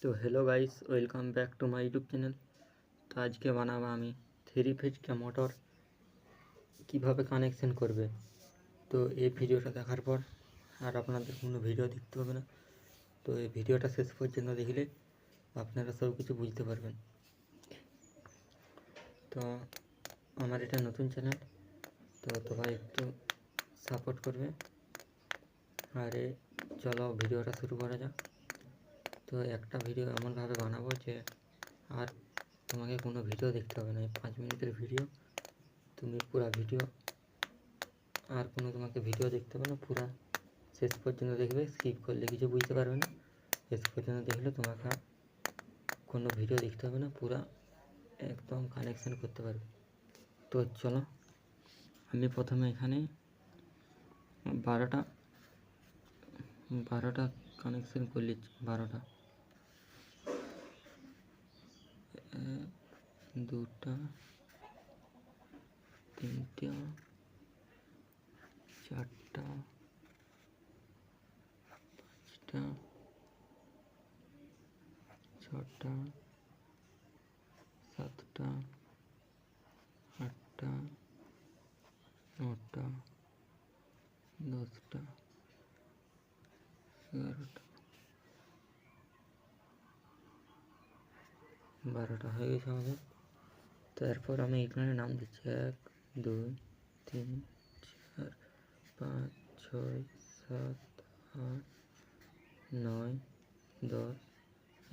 তো hello guys, welcome back to my YouTube channel. তো আজকে বানাবো আমি 3 ফেজ মোটর কীভাবে কানেকশন করবে। তো এই ভিডিওটা দেখার পর আর আপনাদের কোনো ভিডিও দেখতে হবে না। তো এই ভিডিওটা শেষ পর্যন্ত দেখলে আপনারা সব কিছু বুঝতে পারবেন। তো আমার এটা নতুন চ্যানেল, তো সবাই একটু সাপোর্ট করবে। আরে চলো ভিডিওটা শুরু করা যাক। তো একটা ভিডিও এমনভাবে বানাবো যে আর তোমাকে কোনো ভিডিও দেখতে হবে না। 5 মিনিটের ভিডিও, তুমি পুরো ভিডিও আর কোনো তোমাকে ভিডিও দেখতে হবে না, পুরো শেষ পর্যন্ত দেখবে। স্কিপ করলে কিছু বুঝতে পারবে না, শেষ পর্যন্ত দেখলে তোমাকে কোনো ভিডিও দেখতে হবে না, পুরো একদম কানেকশান করতে পারবে। তো চলো, আমি প্রথমে এখানে 12টা কানেকশান করে নিচ্ছি। 12টা, 2টা, 3টা, 4টা, 5টা, 6টা, 7টা, 8টা, 9টা, 10টা, 11টা, 12টা হয়ে গেছে আমাদের। তো এরপর আমি এখানে নাম দিচ্ছি 1, 2, 3, 4, 5, 6, 7, 8, 9, 10,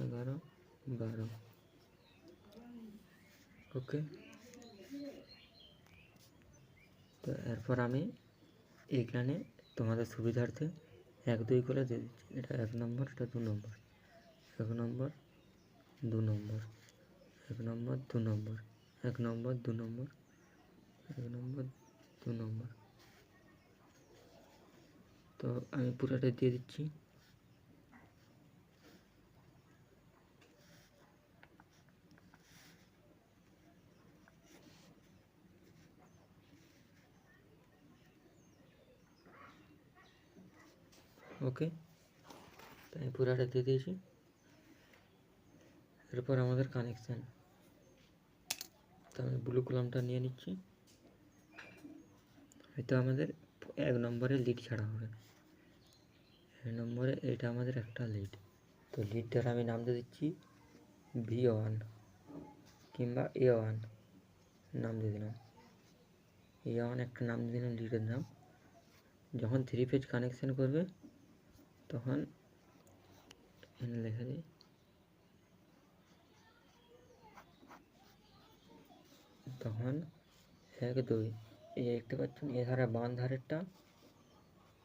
11, 12। ওকে। তো এরপর আমি এখানে তোমাদের সুবিধার্থে 1, 2 করে দিয়ে দিচ্ছি। এটা 1 নম্বর, এটা 2 নম্বর, 1 নম্বর, 2 নম্বর, 1 নম্বর, 2 নম্বর, 1 নম্বর, 2 নম্বর, 1 নম্বর, 2 নম্বর। তো আমি পুরোটা দিয়ে দিচ্ছি। ওকে, তো আমি পুরোটা দিয়ে দিয়েছি। এরপর আমাদের কানেকশান। তো আমি ব্লু কলামটা নিয়ে নিচ্ছি। হয়তো আমাদের 1 নম্বরে লিড ছাড়া হবে। 1 নম্বরে এটা আমাদের একটা লিড। তো লিডটার আমি নাম দিয়ে দিচ্ছি V1 কিংবা A1 নাম দিয়ে দিলাম। A1 একটা নাম দিয়ে দিলাম লিডের নাম। যখন 3 ফেজ কানেকশান করবে তখন এখানে লেখা দিই তখন 1, 2 এই দেখতে পাচ্ছেন, এ ধারে বাম ধারেরটা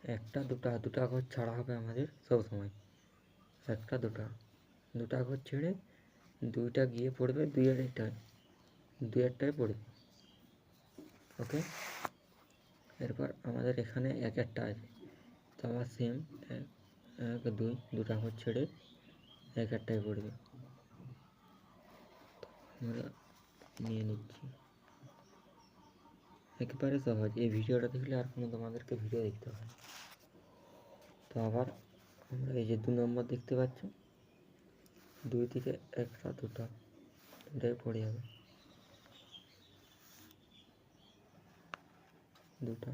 1টা 2টা ঘর ছাড়া হবে আমাদের সব সময়। 1টা 2টা ঘর ছেড়ে 2টা গিয়ে পড়বে 2-1টায় পড়বে। ওকে। এরপর আমাদের এখানে 1-1টা আছে, তো আবার সেম 1, 2 2টা ঘর ছেড়ে 1-1টায় পড়বে। আমরা নিয়ে নিচ্ছি, একেবারে সহজ। এই ভিডিওটা দেখলে আর কোনো তোমাদেরকে ভিডিও দেখতে হবে না। তো আবার আমরা এই যে 2 নম্বর দেখতে পাচ্ছ, 2 থেকে 1টা 2টায় পড়ে যাবে। 2টা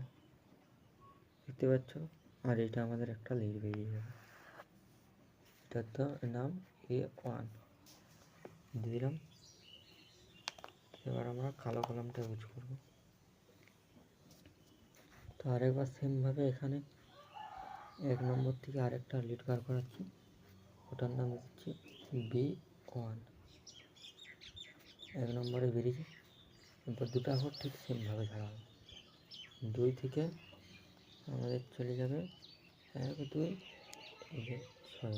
দেখতে পাচ্ছ, আর এটা আমাদের একটা লিড বেরিয়ে যাবে। এটার তো নাম A1 দিয়ে দিলাম। এবার আমরা কালো কলমটা ইউজ করব। তো আরেকবার সেমভাবে এখানে 1 নম্বর থেকে আরেকটা লিড বার করাচ্ছি, ওটার নাম দিচ্ছি B1। 1 নম্বরে বেরিয়েছে। এরপর 2টা ঘর ঠিক সেমভাবে ছাড়া হবে। 2 থেকে আমাদের চলে যাবে 1, 2, 6।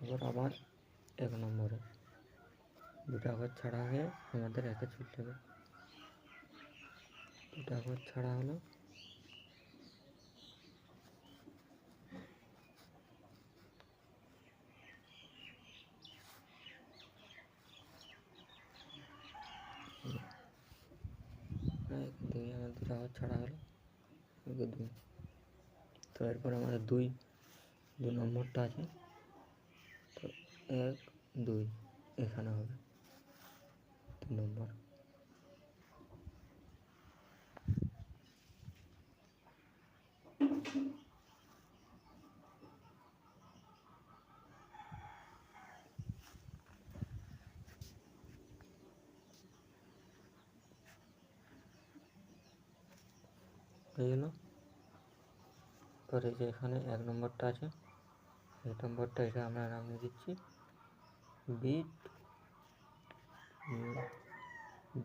এবার আবার 1 নম্বরে 2টা ঘর ছাড়া হয়ে আমাদের 1-এ চলে যাবে। 2টা ঘর ছাড়া হলো, এক 2 আমার 2টা ঘর ছাড়া হলো, 2। তো এরপর আমাদের 2 নম্বরটা আছে, 1 2 এখানে হবে 3 নম্বর। হয়ে গেল। পরে যে এখানে 1 নম্বরটা আছে, 1 নম্বরটা এটা আমরা নাম দিয়ে দিচ্ছি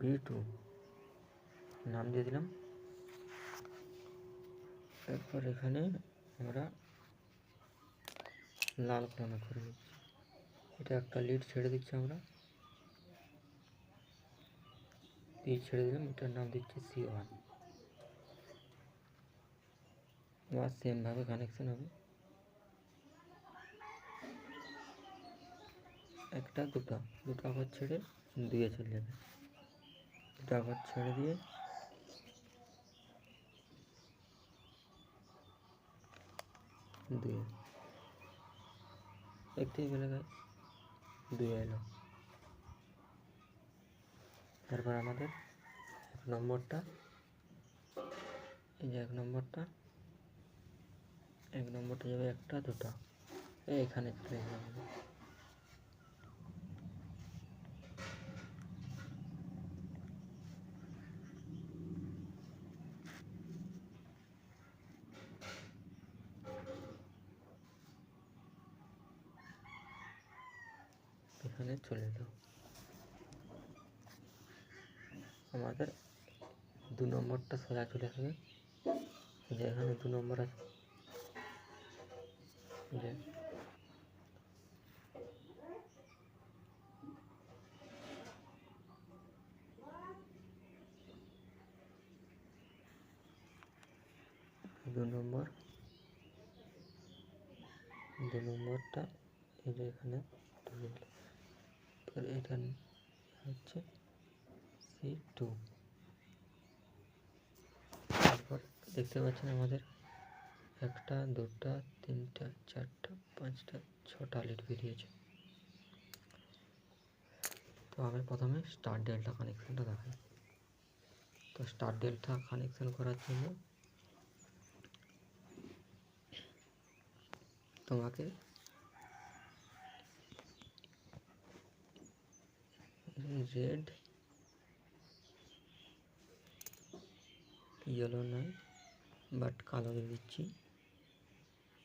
B2 নাম দিয়ে দিলাম। এরপর এখানে আমরা লাল কালার করে দিচ্ছি। এটা একটা লিড ছেড়ে দিচ্ছি, আমরা লিড ছেড়ে দিলাম। এটার নাম দিচ্ছি C1। আবার সেমভাবে কানেকশন হবে, একটা দুটো আবার ছেড়ে 2-এ চলে যাবে, দুটো আবার ছেড়ে দিয়ে 2-এ, দেখতেই পেলে গাইস 2-এ এলো। তারপর আমাদের 1 নম্বরটা, এই যে 1 নম্বরটা যাবে একটা দুটো, এখানে চলে যাবে। এখানে চলে এলো। আমাদের 2 নম্বরটা সোজা চলে আসবে, যে এখানে 2 নম্বর আছে, যে 2 নম্বরটা এই যে এখানে ঢুকে গেল। এটা হচ্ছে C2। তারপর দেখতে পাচ্ছেন আমাদের 1টা 2টা 3টা 4টা 5টা 6টা লিড বেরিয়েছে। তো আমি প্রথমে স্টার ডেল্টা কানেকশনটা দেখাই। তো স্টার ডেল্টা কানেকশন করার জন্য তোমাকে রেড ইয়েলো নয়, বাট কালো দিয়ে দিচ্ছি,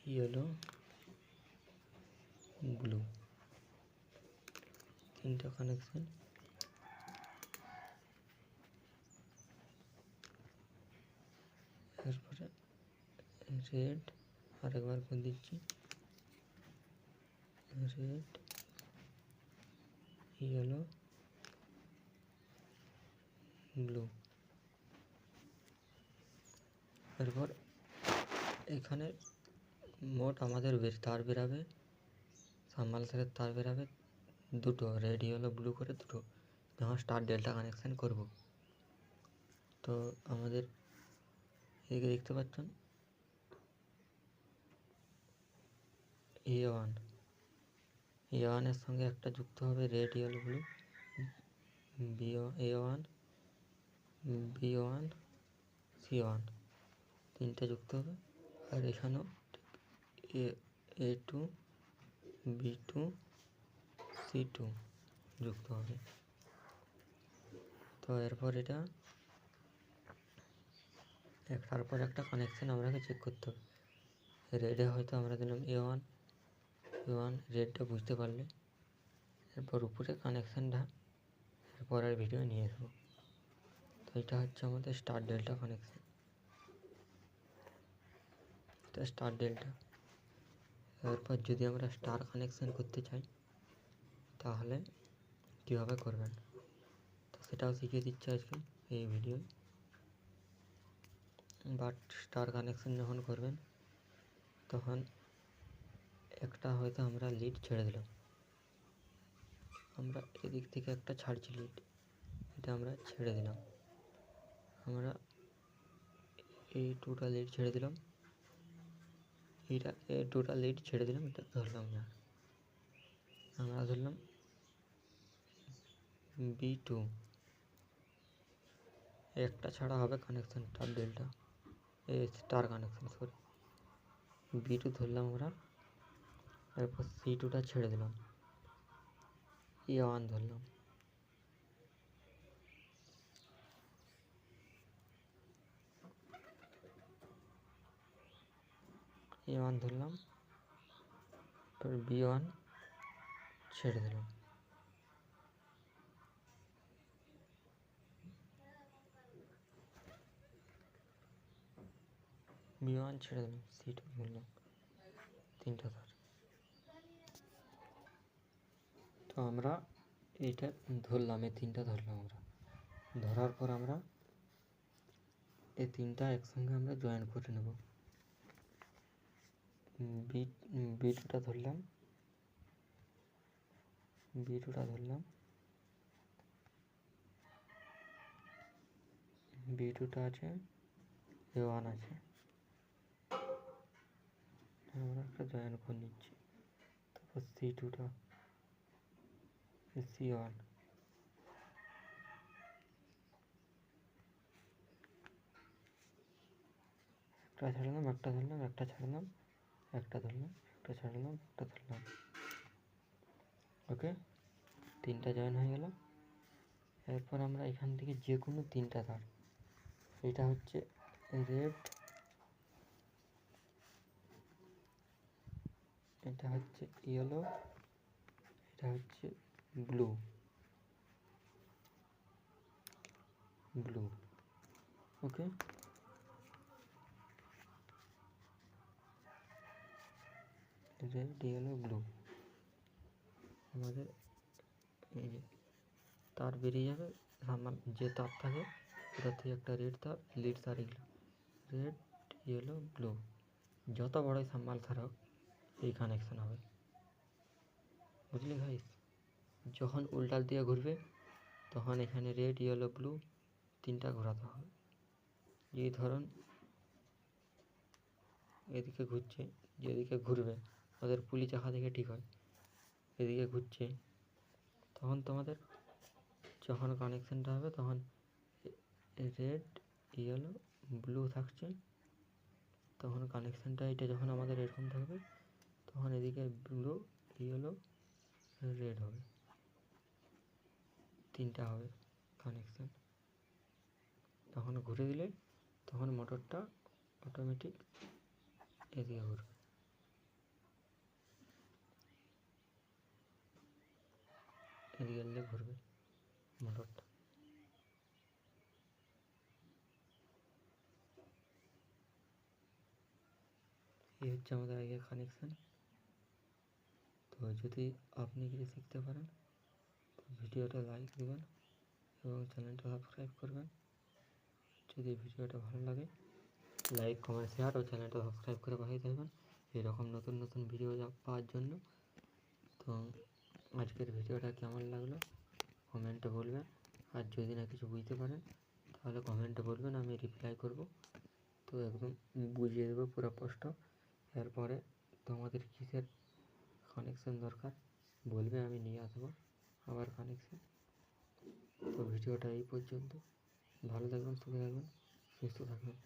ইয়েলো ব্লু, 3টা কানেকশন। এরপরে রেড আরেকবার করে দিচ্ছি, রেড ইয়েলো ব্লু। এরপর এখানে মোট আমাদের তার বেরাবে, সাবমার্সালের তার বেরাবে দুটো, রেড ইয়েলো ব্লু করে দুটো, যখন স্টার ডেল্টা কানেকশান করব। তো আমাদের এদিকে দেখতে পাচ্ছেন A1 এর সঙ্গে একটা যুক্ত হবে red yellow blue, A1 B1 C1, 3টে যুক্ত হবে। আর এখানেও A2 B2 C2 যুক্ত হবে। তো এরপর এটা একটার পর একটা কানেকশান আমাকে চেক করতে হবে। রেডে হয়তো আমরা দিলাম A1 রেডটা বুঝতে পারলে এরপর উপরে কানেকশানটা পরের ভিডিও নিয়ে আসবো। তো এটা হচ্ছে আমাদের স্টার ডেল্টা কানেকশান, এটা স্টার ডেল্টা। এরপর যদি আমরা স্টার কানেকশান করতে চাই তাহলে কীভাবে করবেন, তো সেটাও শিখিয়ে দিচ্ছি আজকে এই ভিডিওয়। বাট স্টার কানেকশান যখন করবেন তখন একটা হয়তো আমরা লিড ছেড়ে দিলাম, আমরা এদিক থেকে একটা ছাড়ছি লিড, এটা আমরা ছেড়ে দিলাম, আমরা এই 2টা লিড ছেড়ে দিলাম, এটা 2টা লিড ছেড়ে দিলাম, এটা ধরলাম না। আমরা ধরলাম B2, একটা ছাড়া হবে connection star delta, star connection sorry. B2 ধরলাম আমরা, এরপর C2টা ছেড়ে দিলাম, A1 ধরলাম, A1 ধরলাম, তারপর B1 ছেড়ে দিলাম, B1 ছেড়ে দিলাম, C2 ধরলাম, তিনটা তার। তো আমরা এইটা ধরলাম, এই তিনটা ধরলাম আমরা, ধরার পর আমরা এই তিনটা একসঙ্গে আমরা জয়েন করে নেব। B2টা ধরলাম, B2টা ধরলাম, B2টা আছে, A1 আছে, আমরা একটা জয়েন করে নিচ্ছি। তারপর C2টা, C1, একটা ছাড়লাম, একটা ধরলাম, একটা ছাড়লাম, একটা ধরলাম, একটা ছাড়লাম, একটা ধরলাম। ওকে, তিনটা জয়েন হয়ে গেল। এরপর আমরা এখান থেকে যে কোনো তিনটা তার, এটা হচ্ছে রেড, এটা হচ্ছে ইয়েলো, এটা হচ্ছে ব্লু, ওকে। রেড, ইয়েলো, ব্লু, আমাদের এই যে তার বেরিয়ে যাবে, সামান যে তার থাকে ওটার থেকে একটা রেড তার, লিড তার, এগুলো রেড, ইয়েলো, ব্লু, যত বড়ই সাম্মাল তার হোক এই কানেকশান হবে, বুঝলি ভাই? যখন উল্টাল দিয়ে ঘুরবে তখন এখানে রেড, ইয়েলো, ব্লু তিনটা ঘোরাতে হবে। এই ধরুন এদিকে ঘুরছে, যেদিকে ঘুরবে ওদের পুলি চাকা থেকে ঠিক হয়, এদিকে ঘুরছে, তখন তোমাদের যখন কানেকশানটা হবে তখন রেড, ইয়েলো, ব্লু থাকছে, তখন কানেকশানটা এটা যখন আমাদের এরকম থাকবে তখন এদিকে ব্লু, ইয়েলো, রেড হবে, তিনটা হবে কানেকশান। তখন ঘুরে দিলে তখন মোটরটা অটোমেটিক এদিকে ঘুরবে, এদিকে এলে ঘুরবে মোটরটা। এই হচ্ছে আমাদের আগের কানেকশান। তো যদি আপনি কিছু শিখতে পারেন তো ভিডিওটা লাইক দেবেন এবং চ্যানেলটা সাবস্ক্রাইব করবেন। যদি ভিডিওটা ভালো লাগে লাইক, কমেন্ট, শেয়ার ও চ্যানেলটা সাবস্ক্রাইব করে পাঠিয়ে থাকবেন এরকম নতুন নতুন ভিডিও পাওয়ার জন্য। তো আজকের ভিডিওটা কেমন লাগলো কমেন্টে বলবেন, আর যদি না কিছু বুঝতে পারেন তাহলে কমেন্টে বলবেন, আমি রিপ্লাই করব। তো একদম বুঝিয়ে দেবো পুরো স্পষ্ট। এরপরে তোমাদের কিসের কানেকশান দরকার বলবে, আমি নিয়ে আসবো আবার কানেকশান। তো ভিডিওটা এই পর্যন্ত, ভালো থাকবেন, সুখে থাকবেন, সুস্থ থাকবেন।